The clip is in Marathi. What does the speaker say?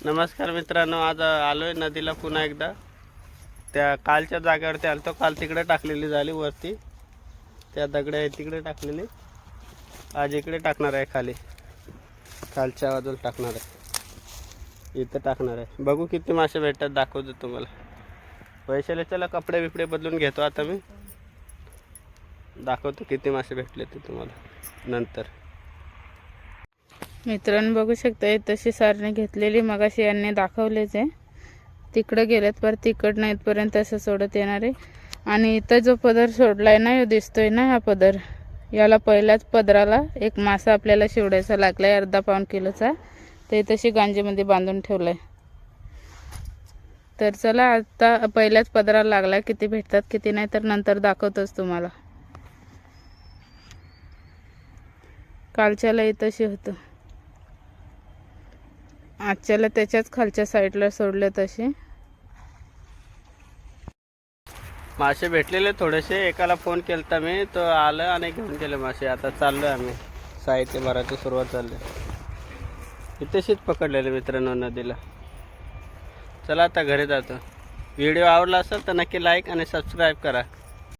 नमस्कार मित्रांनो, आज आलोय नदीला पुन्हा एकदा. त्या कालच्या जागेवरती आलतो. काल तिकडे टाकलेली झाली वरती, त्या दगडे आहेत तिकडे टाकलेली. आज इकडे टाकणार आहे, खाली खालच्या बाजूला टाकणार आहे, इथं टाकणार आहे. बघू किती मासे भेटतात, दाखवतो तुम्हाला. पैशाला चला कपडे बिपडे बदलून घेतो. आता मी दाखवतो किती मासे भेटले ते तुम्हाला नंतर. मित्रांनो बघू शकता, तशी सारणी घेतलेली मगाशी यांनी दाखवलेच आहे. तिकडे गेलेत पर तिकडनं इथपर्यंत असं सोडत येणार आहे. आणि इथं जो पदर सोडलाय ना, यो दिसतोय ना, हा पदर, याला पहिल्याच पदराला एक मासा आपल्याला शिवडायचा लागलाय, अर्धा पाऊण किलोचा. ते तशी गांजीमध्ये बांधून ठेवलाय. तर चला, आता पहिल्याच पदराला लागलाय. किती भेटतात किती नाही तर नंतर दाखवतोच तुम्हाला. कालच्याला तशी होतं, आजच्याला त्याच्याच खालच्या साईडला सोडले तसे मासे भेटलेले थोडेसे. एकाला फोन केलता मी, तो आलं आणि घेऊन गेले मासे. आता चाललोय आम्ही, साहित्य भरायची सुरुवात चालली. इथेशीच पकडलेले मित्रांनो नदीला. चला आता घरी जातो. व्हिडिओ आवडला असेल तर नक्की लाईक आणि सबस्क्राईब करा.